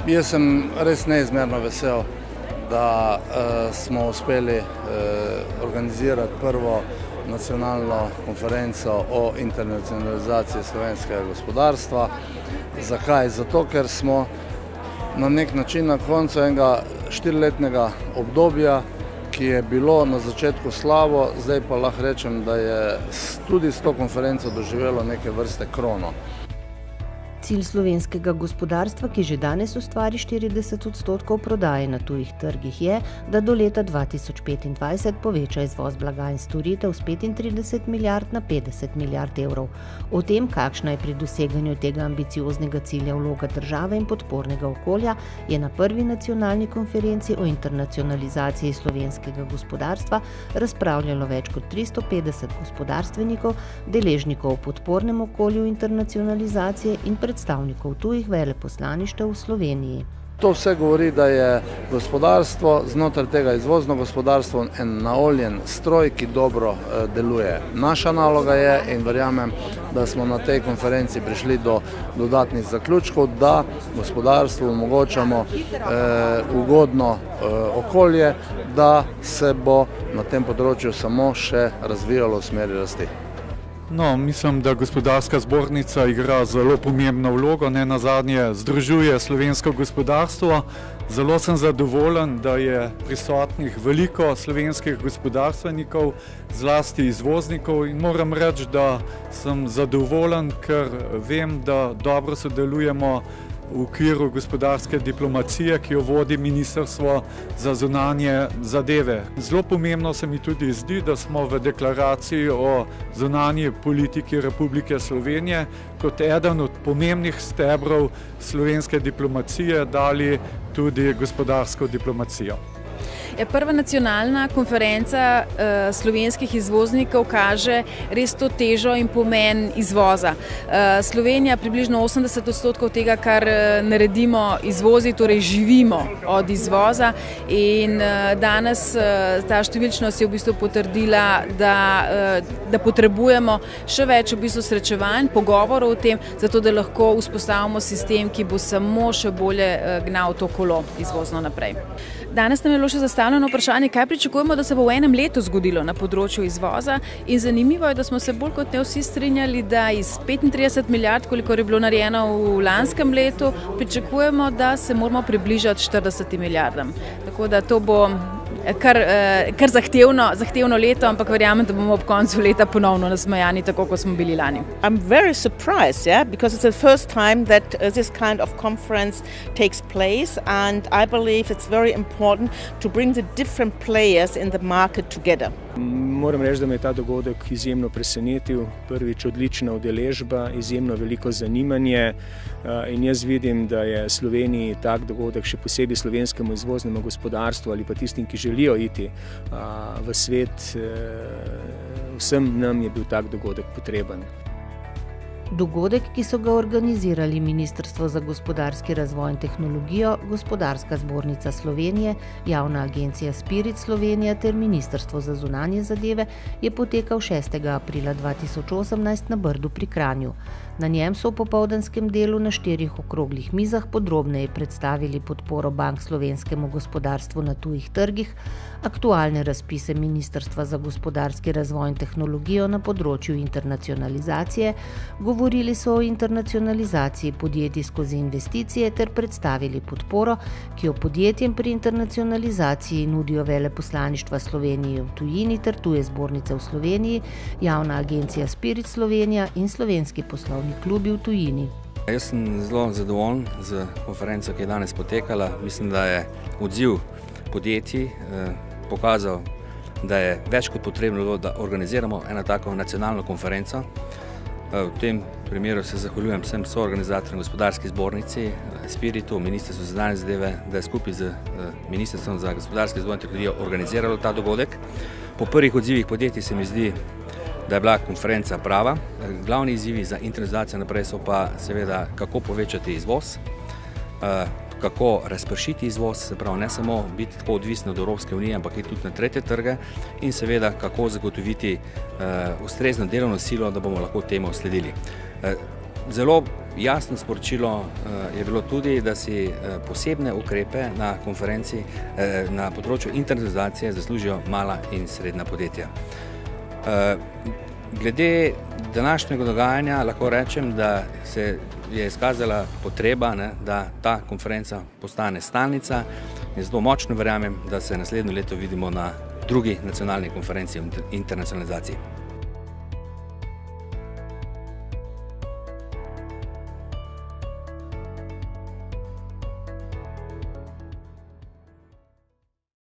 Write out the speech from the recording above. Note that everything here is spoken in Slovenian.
Jaz sem res neizmerno vesel, da smo uspeli organizirati prvo nacionalno konferenco o internacionalizaciji slovenskega gospodarstva. Zakaj? Zato, ker smo na nek način na koncu enega 4-letnega obdobja, ki je bilo na začetku slabo, zdaj pa lahko rečem, da je tudi s to konferenco doživelo neke vrste krono. Cilj slovenskega gospodarstva, ki že danes ustvari 40% prodaje na tujih trgih, je, da do leta 2025 poveča izvoz blaga in storitev s 35 milijard na 50 milijard evrov. O tem, kakšna je pri doseganju tega ambicioznega cilja vloga države in podpornega okolja, je na prvi nacionalni konferenci o internacionalizaciji slovenskega gospodarstva razpravljalo več kot 350 gospodarstvenikov, deležnikov v podpornem okolju internacionalizacije in predstavnikov tujih veleposlaništev v Sloveniji. To vse govori, da je gospodarstvo, znotraj tega izvozno gospodarstvo, en naoljen stroj, ki dobro deluje. Naša naloga je, in verjamem, da smo na tej konferenci prišli do dodatnih zaključkov, da gospodarstvu omogočamo ugodno okolje, da se bo na tem področju samo še razvijalo v smeri rasti. No, mislim, da gospodarska zbornica igra zelo pomembno vlogo, nenazadnje združuje slovensko gospodarstvo. Zelo sem zadovoljen, da je prisotnih veliko slovenskih gospodarstvenikov, zlasti izvoznikov, in moram reči, da sem zadovoljen, ker vem, da dobro sodelujemo v okviru gospodarske diplomacije, ki jo vodi Ministrstvo za zunanje zadeve. Zelo pomembno se mi tudi zdi, da smo v deklaraciji o zunanji politiki Republike Slovenije kot eden od pomembnih stebrov slovenske diplomacije dali tudi gospodarsko diplomacijo. Prva nacionalna konferenca slovenskih izvoznikov kaže res to težo in pomen izvoza. Slovenija približno 80% tega, kar naredimo, izvozi, torej živimo od izvoza, in danes ta številčnost je v bistvu potrdila, da potrebujemo še več v bistvu srečevanj, pogovorov o tem, zato da lahko vzpostavimo sistem, ki bo samo še bolje gnal to kolo izvozno naprej. Danes nam je bilo še zastavljeno vprašanje, kaj pričakujemo, da se bo v enem letu zgodilo na področju izvoza, in zanimivo je, da smo se bolj kot ne vsi strinjali, da iz 35 milijard, koliko je bilo narejeno v lanskem letu, pričakujemo, da se moramo približati 40 milijardam. Tako da to bo kar zahtevno leto, ampak verjamem, da bomo ob koncu leta ponovno nasmejani, tako kot smo bili lani. I'm very surprised, because it's the first time that this kind of conference takes place, and I believe it's very important to bring the different players in the market together. Moram reči, da me je ta dogodek izjemno presenetil. Prvič odlična udeležba, izjemno veliko zanimanje, in jaz vidim, da je Sloveniji tak dogodek, še posebej slovenskemu izvoznemu gospodarstvu ali pa tistim, ki želijo iti v svet, vsem nam je bil tak dogodek potreben. Dogodek, ki so ga organizirali Ministrstvo za gospodarski razvoj in tehnologijo, Gospodarska zbornica Slovenije, Javna agencija Spirit Slovenija ter Ministrstvo za zunanje zadeve, je potekal 6. aprila 2018 na Brdu pri Kranju. Na njem so v popoldanskem delu na 4 okroglih mizah podrobneje predstavili podporo bank slovenskemu gospodarstvu na tujih trgih, aktualne razpise Ministrstva za gospodarski razvoj in tehnologijo na področju internacionalizacije, govorili so o internacionalizaciji podjetij skozi investicije ter predstavili podporo, ki jo podjetjem pri internacionalizaciji nudijo veleposlaništva Slovenije v tujini ter tuje zbornice v Sloveniji, Javna agencija Spirit Slovenija in slovenski poslovni klubi v tujini. Jaz sem zelo zadovoljen z konferenco, ki je danes potekala. Mislim, da je odziv podjetij pokazal, da je več kot potrebno, da organiziramo eno tako nacionalno konferenco. V tem primeru se zahvaljujem vsem soorganizatorjem gospodarski zbornici, Spiritu, Ministrstvu za zunanje zadeve, da je skupaj z Ministrstvom za gospodarski razvoj in tehnologijo organiziralo ta dogodek. Po prvih odzivih podjetij se mi zdi, da je bila konferenca prava. Glavni izzivi za internacionalizacijo naprej so pa seveda, kako povečati izvoz, kako razpršiti izvoz, se pravi ne samo biti tako odvisni od Evropske unije, ampak tudi na tretje trge, in seveda kako zagotoviti ustrezno delovno silo, da bomo lahko temu sledili. Zelo Jasno sporočilo je bilo tudi, da si posebne ukrepe na konferenci na področju internacionalizacije zaslužijo mala in srednja podjetja. Glede današnjega dogajanja lahko rečem, da se je izkazala potreba, da ta konferenca postane stalnica in zato močno verjamem, da se naslednje leto vidimo na drugi nacionalni konferenci o internacionalizaciji.